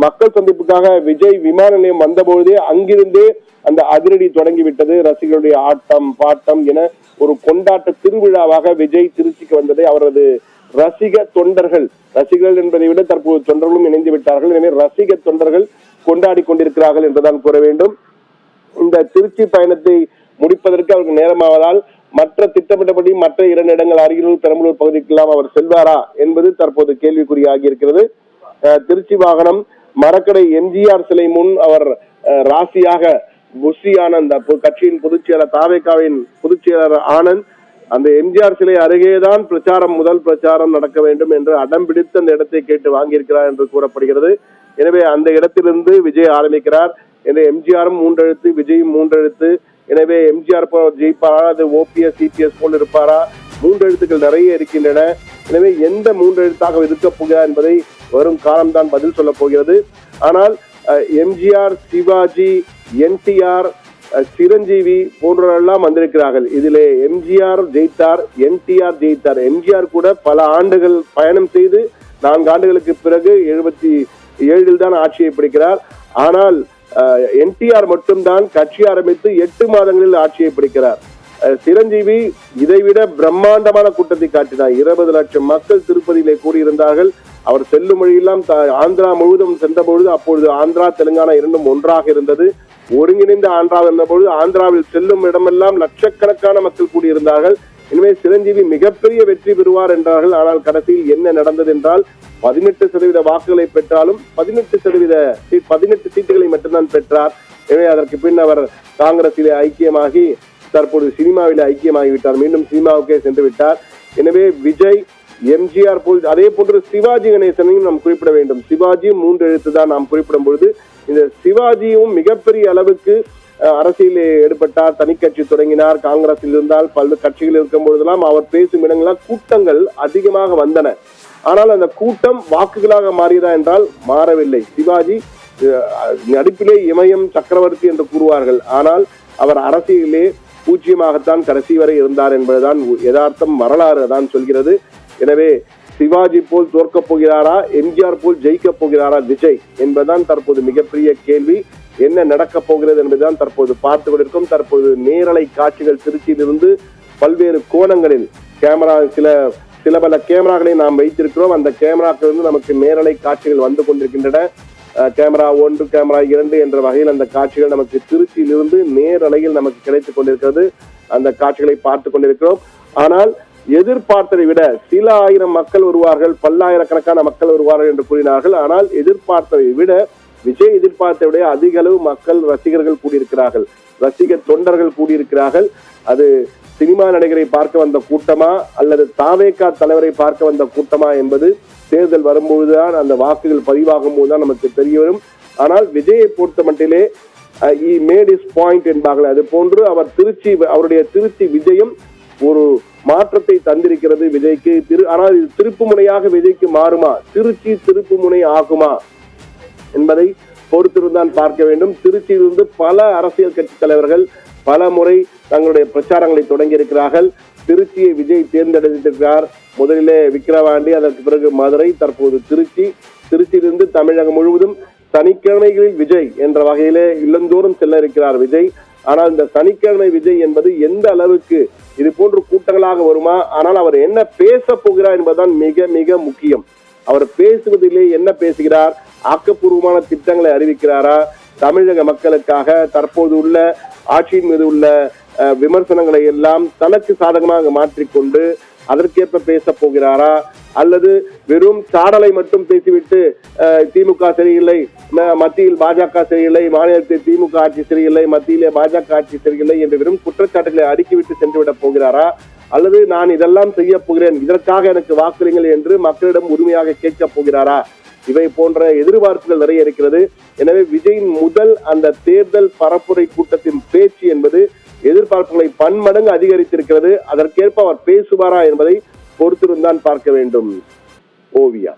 மக்கள் சந்திப்புக்காக விஜய் விமான நிலையம் வந்தபொழுதே அங்கிருந்தே அந்த அதிரடி தொடங்கிவிட்டது. ரசிகர்களுடைய ஆட்டம் பாட்டம் என ஒரு கொண்டாட்ட திருவிழாவாக விஜய் திருச்சிக்கு வந்ததை அவரது ரசிகர்கள் என்பதை விட தற்போது தொண்டர்களும் இணைந்து விட்டார்கள். எனவே ரசிக தொண்டர்கள் கொண்டாடி கொண்டிருக்கிறார்கள் என்றுதான் கூற வேண்டும். இந்த திருச்சி பயணத்தை முடிப்பதற்கு அவருக்கு நேரமாவதால் மற்ற திட்டமிட்டபடி மற்ற 2 இடங்கள் அருகிலூர் பெரம்பலூர் பகுதிக்கெல்லாம் அவர் செல்வாரா என்பது தற்போது கேள்விக்குறியாகி இருக்கிறது. திருச்சி வாகனம் மரக்கடை எம்ஜிஆர் சிலை முன் அவர் ராசியாக புஷி ஆனந்த் கட்சியின் பொதுச் செயலர் தாவேகாவின் பொதுச் செயலர் ஆனந்த் அந்த எம்ஜிஆர் சிலை அருகேதான் முதல் பிரச்சாரம் நடக்க வேண்டும் என்று அடம் பிடித்து அந்த இடத்தை கேட்டு வாங்கியிருக்கிறார் என்று கூறப்படுகிறது. எனவே அந்த இடத்திலிருந்து விஜய் ஆரம்பிக்கிறார். எனவே எம்ஜிஆரும் 3 எழுத்து, விஜயும் 3 எழுத்து. எனவே எம்ஜிஆர் ஜெயிப்பாரா, அது ஓபிஎஸ் சிபிஎஸ் போல் இருப்பாரா? 3 எழுத்துக்கள் நிறைய இருக்கின்றன. எனவே எந்த 3 எழுத்தாக இருக்கப் போகிறார் என்பதை வரும் காலம்தான் பதில் சொல்ல போகிறது. ஆனால் எம்ஜிஆர், சிவாஜி, என்டிஆர், சிரஞ்சீவி போன்றவரெல்லாம் வந்திருக்கிறார்கள். இதிலே எம்ஜிஆர் ஜெயித்தார், என்டிஆர் ஜெயித்தார். எம்ஜிஆர் கூட பல ஆண்டுகள் பயணம் செய்து 4 ஆண்டுகளுக்கு பிறகு 77 தான் ஆட்சியை பிடிக்கிறார். ஆனால் என்டிஆர் மட்டும்தான் கட்சி ஆரம்பித்து 8 மாதங்களில் ஆட்சியை பிடிக்கிறார். சிரஞ்சீவி இதைவிட பிரம்மாண்டமான கூட்டத்தை காட்டினார். 20 லட்சம் மக்கள் திருப்பதியிலே கூடியிருந்தார்கள். அவர் செல்லும் வழியெல்லாம் ஆந்திரா முழுவதும் சென்ற பொழுது அப்பொழுது ஆந்திரா தெலுங்கானா இரண்டும் ஒன்றாக இருந்தது. ஒருங்கிணைந்த ஆந்திரா இருந்தபொழுது ஆந்திராவில் செல்லும் இடமெல்லாம் லட்சக்கணக்கான மக்கள் கூடியிருந்தார்கள். எனவே சிரஞ்சீவி மிகப்பெரிய வெற்றி பெறுவார் என்றார்கள். ஆனால் கடைசியில் என்ன நடந்தது என்றால் 18% வாக்குகளை பெற்றாலும் 18 சீட்டுகளை மட்டும்தான் பெற்றார். எனவே அதற்கு பின் அவர் காங்கிரஸிலே ஐக்கியமாகி தற்போது சினிமாவிலே ஐக்கியமாகிவிட்டார். மீண்டும் சினிமாவுக்கே சென்று விட்டார். எனவே விஜய், எம்ஜிஆர் போல் அதே போன்று சிவாஜி கணேசனையும் நாம் குறிப்பிட வேண்டும். சிவாஜியும் 3 எழுத்து தான் நாம் குறிப்பிடும் பொழுது இந்த சிவாஜியும் மிகப்பெரிய அளவுக்கு அரசியலில் ஈடுபட்டார். தனி கட்சி தொடங்கினார். காங்கிரஸில் இருந்தால் பல கட்சிகள் இருக்கும் பொழுதெல்லாம் அவர் பேசும் இடங்களால் கூட்டங்கள் அதிகமாக வந்தன. ஆனால் அந்த கூட்டம் வாக்குகளாக மாறியதா என்றால் மாறவில்லை. சிவாஜி நடிப்பிலே இமயம் சக்கரவர்த்தி என்று கூறுவார்கள். ஆனால் அவர் அரசியலிலே பூஜ்யமாகத்தான் கடைசி வரை இருந்தார் என்பதுதான் யதார்த்தம், வரலாறு தான் சொல்கிறது. எனவே சிவாஜி போல் தோற்கப் போகிறாரா, எம்ஜிஆர் போல் ஜெயிக்கப் போகிறாரா விஜய் என்பதுதான் தற்போது மிகப்பெரிய கேள்வி. என்ன நடக்கப் போகிறது என்பதுதான் தற்போது பார்த்து கொண்டிருக்கும். தற்போது நேரலை காட்சிகள் திருச்சியிலிருந்து பல்வேறு கோணங்களில் கேமரா சில பல கேமராக்களை நாம் வைத்திருக்கிறோம். அந்த கேமராக்களிலிருந்து நமக்கு நேரலை காட்சிகள் வந்து கொண்டிருக்கின்றன. கேமரா 1, கேமரா 2 என்ற வகையில் அந்த காட்சிகள் நமக்கு திருச்சியிலிருந்து நேரலையில் நமக்கு கிடைத்துக் கொண்டிருக்கிறது. அந்த காட்சிகளை பார்த்து கொண்டிருக்கிறோம். ஆனால் எதிர்பார்த்ததை விட சில ஆயிரம் மக்கள் வருவார்கள், பல்லாயிரக்கணக்கான மக்கள் வருவார்கள் என்று கூறினார்கள். ஆனால் எதிர்பார்த்ததை விட விஜய் எதிர்பார்த்ததை விட அதிக அளவு மக்கள் ரசிகர்கள் கூடியிருக்கிறார்கள், ரசிக தொண்டர்கள் கூடியிருக்கிறார்கள். அது சினிமா நடிகரை பார்க்க வந்த கூட்டமா அல்லது தாவேகா தலைவரை பார்க்க வந்த கூட்டமா என்பது தேர்தல் வரும்போதுதான், அந்த வாக்குகள் பதிவாகும் போதுதான் நமக்கு தெரிய வரும். ஆனால் விஜயை பொறுத்த மட்டிலே மேட் இஸ் பாயிண்ட் என்பார்கள். அது போன்று அவருடைய திருச்சி விஜயம் ஒரு மாற்றத்தை தந்திருக்கிறது விஜய்க்கு. ஆனால் இது திருப்பு முனையாக விஜய்க்கு மாறுமா, திருச்சி திருப்பு முனை ஆகுமா என்பதை பொறுத்திருந்தான் பார்க்க வேண்டும். திருச்சியிலிருந்து பல அரசியல் கட்சி தலைவர்கள் பல முறை தங்களுடைய பிரச்சாரங்களை தொடங்கி இருக்கிறார்கள். திருச்சியை விஜய் தேர்ந்தெடுத்திருக்கிறார். முதலிலே விக்கிரவாண்டி, அதற்கு பிறகு மதுரை, தற்போது திருச்சியிலிருந்து தமிழகம் முழுவதும் சனிக்கிழமைகளில் விஜய் என்ற வகையிலே இல்லந்தோறும் செல்ல இருக்கிறார் விஜய். ஆனால் இந்த சனிக்கிழமை விஜய் என்பது எந்த அளவுக்கு இது போன்ற கூட்டங்களாக வருமா, ஆனால் அவர் என்ன பேச போகிறார் என்பதுதான் மிக மிக முக்கியம். அவர் பேசுவதிலே என்ன பேசுகிறார், ஆக்கப்பூர்வமான திட்டங்களை அறிவிக்கிறாரா, தமிழக மக்களுக்காக தற்போது உள்ள ஆட்சியின் மீது உள்ள விமர்சனங்களை எல்லாம் தனக்கு சாதகமாக மாற்றிக்கொண்டு அதற்கேற்ப பேச போகிறாரா, அல்லது வெறும் சாடலை மட்டும் பேசிவிட்டு திமுக சரியில்லை, மத்தியில் பாஜக சரியில்லை, மாநிலத்தில் திமுக ஆட்சி சரியில்லை, மத்தியிலே பாஜக ஆட்சி சரியில்லை என்று வெறும் குற்றச்சாட்டுகளை அடுக்கிவிட்டு சென்றுவிடப் போகிறாரா, அல்லது நான் இதெல்லாம் செய்ய போகிறேன், இதற்காக எனக்கு வாக்களிங்கள் என்று மக்களிடம் உரிமையாக கேட்கப் போகிறாரா? இவை போன்ற எதிர்பார்ப்புகள் நிறைய இருக்கிறது. எனவே விஜயின் முதல் அந்த தேர்தல் பரப்புரை கூட்டத்தின் பேச்சு என்பது எதிர்பார்ப்புகளை பன்மடங்கு அதிகரித்திருக்கிறது. அதற்கேற்ப அவர் பேசுவாரா என்பதை பொறுத்திருந்தான் பார்க்க வேண்டும். ஓவியா.